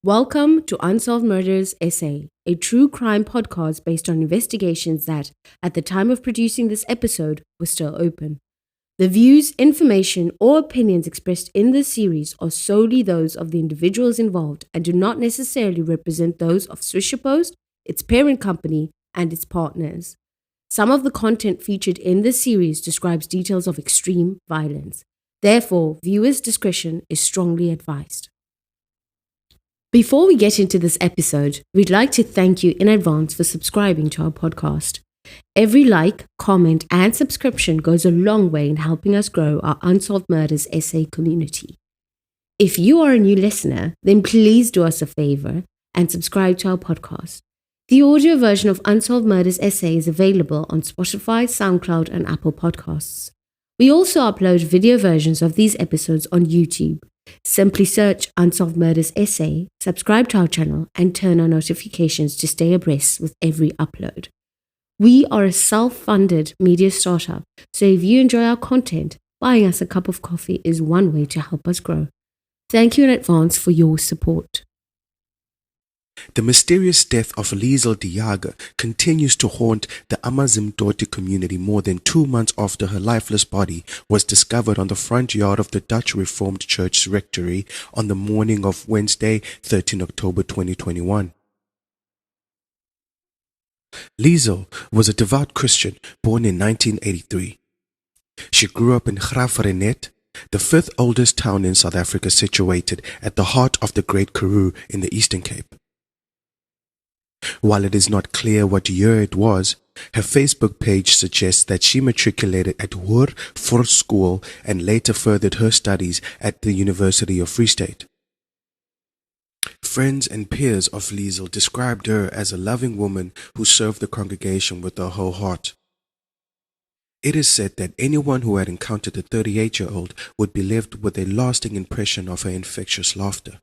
Welcome to Unsolved Murders Essay, a true crime podcast based on investigations that, at the time of producing this episode, were still open. The views, information, or opinions expressed in this series are solely those of the individuals involved and do not necessarily represent those of Swisher Post, its parent company, and its partners. Some of the content featured in this series describes details of extreme violence. Therefore, viewers' discretion is strongly advised. Before we get into this episode, we'd like to thank you in advance for subscribing to our podcast. Every like, comment, and subscription goes a long way in helping us grow our Unsolved Murders essay community. If you are a new listener, then please do us a favor and subscribe to our podcast. The audio version of Unsolved Murders essay is available on Spotify, SoundCloud, and Apple Podcasts. We also upload video versions of these episodes on YouTube. Simply search Unsolved Murders Essay, subscribe to our channel, and turn on notifications to stay abreast with every upload. We are a self-funded media startup, so if you enjoy our content, buying us a cup of coffee is one way to help us grow. Thank you in advance for your support. The mysterious death of Liezel de Jager continues to haunt the Amanzimtoti community more than 2 months after her lifeless body was discovered on the front yard of the Dutch Reformed Church's rectory on the morning of Wednesday, 13 October 2021. Liezel was a devout Christian born in 1983. She grew up in Graaff-Reinet, the fifth oldest town in South Africa situated at the heart of the Great Karoo in the Eastern Cape. While it is not clear what year it was, her Facebook page suggests that she matriculated at Hoër School and later furthered her studies at the University of Free State. Friends and peers of Liezel described her as a loving woman who served the congregation with her whole heart. It is said that anyone who had encountered the 38-year-old would be left with a lasting impression of her infectious laughter.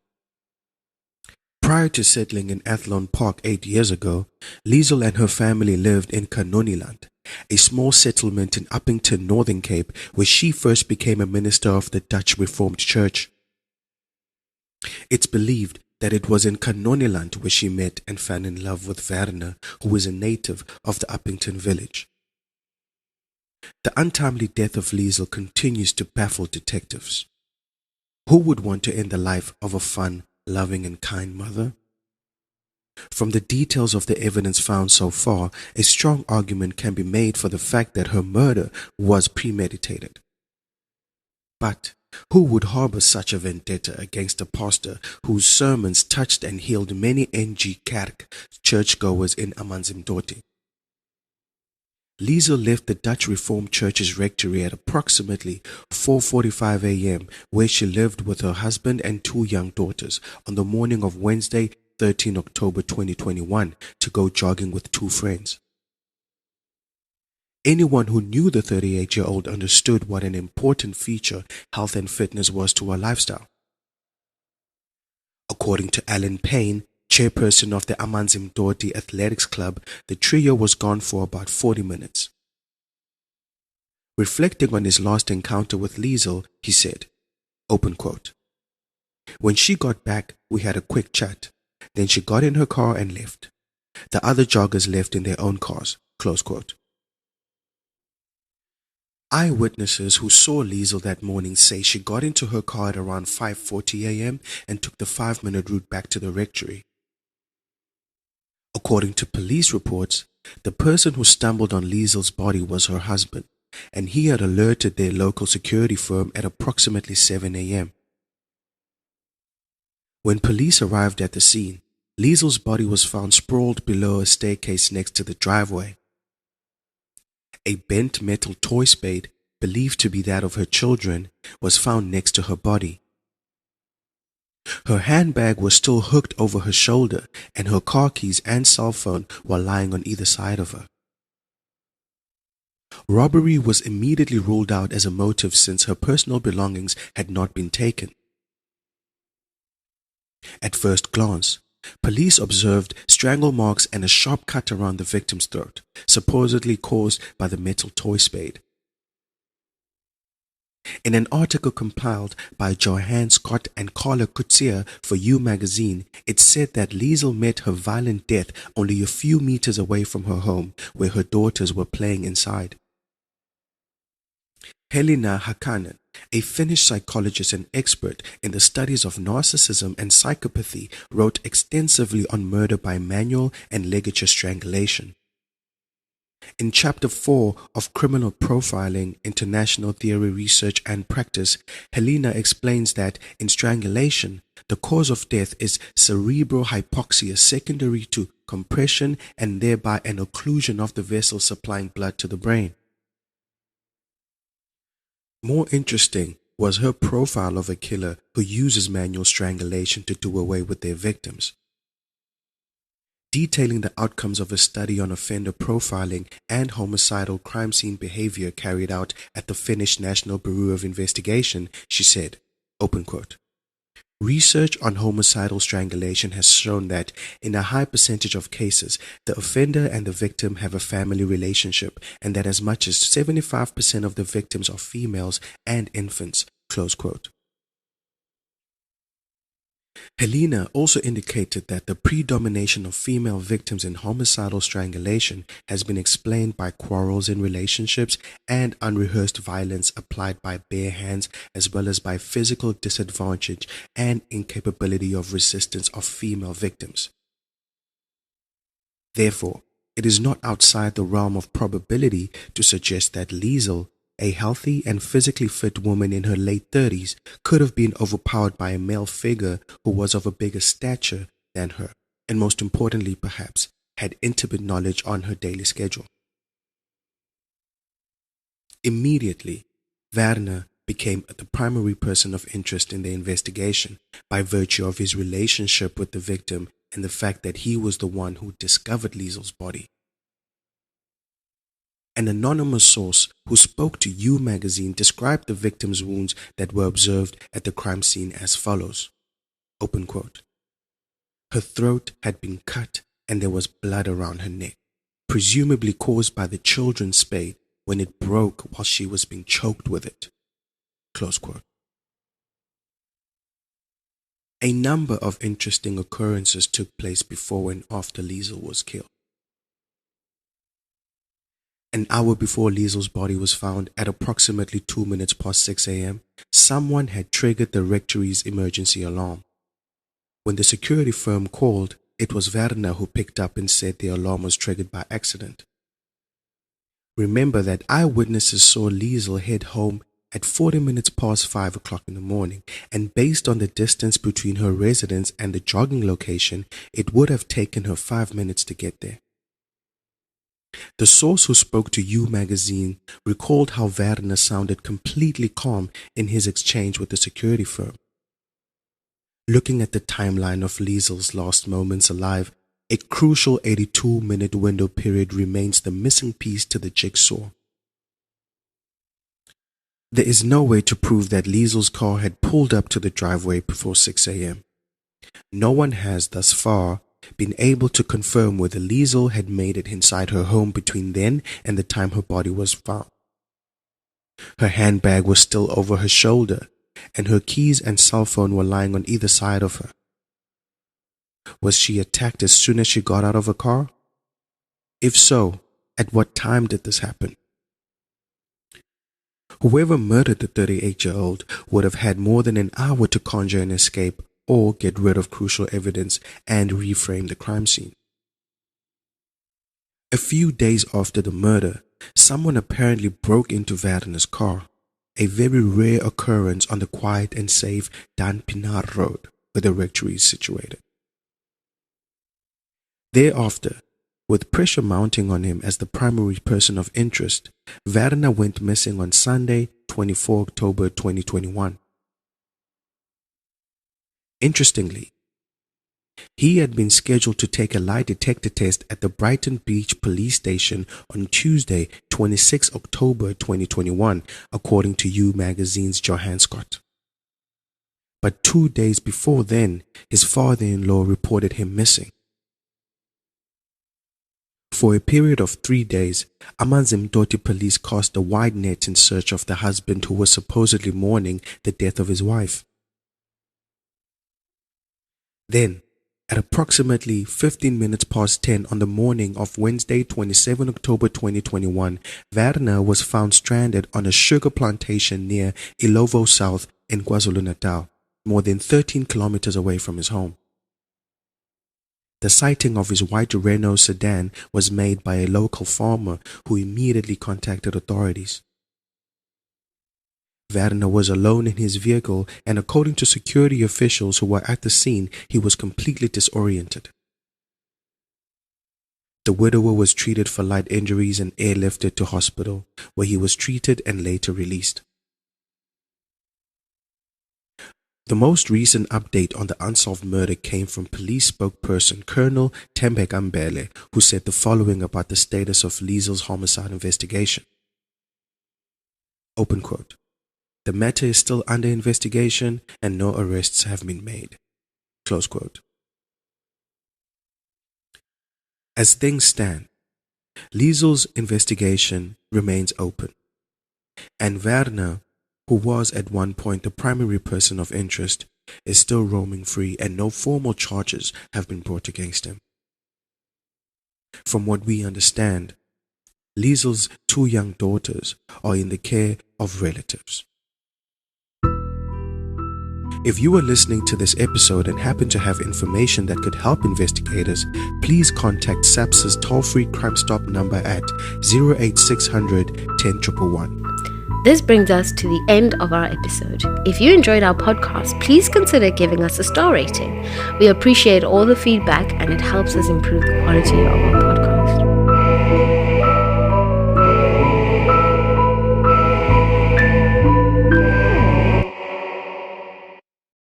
Prior to settling in Athlone Park 8 years ago, Liezel and her family lived in Kanoniland, a small settlement in Uppington, Northern Cape, where she first became a minister of the Dutch Reformed Church. It's believed that it was in Kanoniland where she met and fell in love with Werner, who is a native of the Uppington village. The untimely death of Liezel continues to baffle detectives. Who would want to end the life of a fun, loving and kind mother? From the details of the evidence found so far, a strong argument can be made for the fact that her murder was premeditated. But who would harbor such a vendetta against a pastor whose sermons touched and healed many NG Kerk churchgoers in Amanzimtoti? Liezel left the Dutch Reformed Church's rectory at approximately 4:45 a.m., where she lived with her husband and 2 young daughters on the morning of Wednesday, 13 October 2021, to go jogging with 2 friends. Anyone who knew the 38-year-old understood what an important feature health and fitness was to her lifestyle. According to Alan Payne, chairperson of the Amanzimtoti Athletics Club, the trio was gone for about 40 minutes. Reflecting on his last encounter with Liezel, he said, open quote, "When she got back, we had a quick chat. Then she got in her car and left. The other joggers left in their own cars," close quote. Eyewitnesses who saw Liezel that morning say she got into her car at around 5:40 a.m. and took the 5-minute route back to the rectory. According to police reports, the person who stumbled on Liezel's body was her husband, and he had alerted their local security firm at approximately 7 a.m. When police arrived at the scene, Liezel's body was found sprawled below a staircase next to the driveway. A bent metal toy spade, believed to be that of her children, was found next to her body. Her handbag was still hooked over her shoulder, and her car keys and cell phone were lying on either side of her. Robbery was immediately ruled out as a motive since her personal belongings had not been taken. At first glance, police observed strangle marks and a sharp cut around the victim's throat, supposedly caused by the metal toy spade. In an article compiled by Johann Scott and Carla Kutsia for You magazine, it said that Liezel met her violent death only a few meters away from her home, where her daughters were playing inside. Helena Hakanen, a Finnish psychologist and expert in the studies of narcissism and psychopathy, wrote extensively on murder by manual and ligature strangulation. In Chapter 4 of Criminal Profiling, International Theory, Research and Practice, Helena explains that in strangulation, the cause of death is cerebral hypoxia secondary to compression and thereby an occlusion of the vessel supplying blood to the brain. More interesting was her profile of a killer who uses manual strangulation to do away with their victims. Detailing the outcomes of a study on offender profiling and homicidal crime scene behavior carried out at the Finnish National Bureau of Investigation, she said, open quote, "Research on homicidal strangulation has shown that in a high percentage of cases, the offender and the victim have a family relationship and that as much as 75% of the victims are females and infants." Close quote. Helena also indicated that the predomination of female victims in homicidal strangulation has been explained by quarrels in relationships and unrehearsed violence applied by bare hands, as well as by physical disadvantage and incapability of resistance of female victims. Therefore, it is not outside the realm of probability to suggest that Liezel, a healthy and physically fit woman in her late 30s, could have been overpowered by a male figure who was of a bigger stature than her, and most importantly perhaps, had intimate knowledge on her daily schedule. Immediately, Werner became the primary person of interest in the investigation by virtue of his relationship with the victim and the fact that he was the one who discovered Liezel's body. An anonymous source who spoke to You magazine described the victim's wounds that were observed at the crime scene as follows, open quote, "Her throat had been cut and there was blood around her neck, presumably caused by the children's spade when it broke while she was being choked with it." Close quote. A number of interesting occurrences took place before and after Liezel was killed. An hour before Liezel's body was found at approximately 2 minutes past 6 a.m., someone had triggered the rectory's emergency alarm. When the security firm called, it was Werner who picked up and said the alarm was triggered by accident. Remember that eyewitnesses saw Liezel head home at 40 minutes past 5 o'clock in the morning, and based on the distance between her residence and the jogging location, it would have taken her 5 minutes to get there. The source who spoke to You magazine recalled how Werner sounded completely calm in his exchange with the security firm. Looking at the timeline of Liezel's last moments alive, a crucial 82-minute window period remains the missing piece to the jigsaw. There is no way to prove that Liezel's car had pulled up to the driveway before 6 a.m. No one has thus far been able to confirm whether Liezel had made it inside her home between then and the time her body was found. Her handbag was still over her shoulder, and her keys and cell phone were lying on either side of her. Was she attacked as soon as she got out of her car? If so, at what time did this happen? Whoever murdered the 38-year-old would have had more than an hour to conjure an escape or get rid of crucial evidence and reframe the crime scene. A few days after the murder, someone apparently broke into Werner's car, a very rare occurrence on the quiet and safe Dan Pinar Road, where the rectory is situated. Thereafter, with pressure mounting on him as the primary person of interest, Werner went missing on Sunday, 24 October 2021. Interestingly, he had been scheduled to take a lie detector test at the Brighton Beach police station on Tuesday, 26 October 2021, according to You magazine's Johann Scott. But 2 days before then, his father-in-law reported him missing. For a period of 3 days, Amanzimtoti police cast a wide net in search of the husband who was supposedly mourning the death of his wife. Then, at approximately 15 minutes past 10 on the morning of Wednesday, 27 October 2021, Werner was found stranded on a sugar plantation near Ilovo South in KwaZulu-Natal, more than 13 kilometers away from his home. The sighting of his white Renault sedan was made by a local farmer who immediately contacted authorities. Werner was alone in his vehicle, and according to security officials who were at the scene, he was completely disoriented. The widower was treated for light injuries and airlifted to hospital, where he was treated and later released. The most recent update on the unsolved murder came from police spokesperson Colonel Tembeka Mbele, who said the following about the status of Liezel's homicide investigation. Open quote. The matter is still under investigation and no arrests have been made. Close quote. As things stand, Liezel's investigation remains open, and Werner, who was at one point the primary person of interest, is still roaming free and no formal charges have been brought against him. From what we understand, Liezel's 2 young daughters are in the care of relatives. If you are listening to this episode and happen to have information that could help investigators, please contact SAPS's toll-free Crime Stop number at 08600 10111. This brings us to the end of our episode. If you enjoyed our podcast, please consider giving us a star rating. We appreciate all the feedback and it helps us improve the quality of our podcast.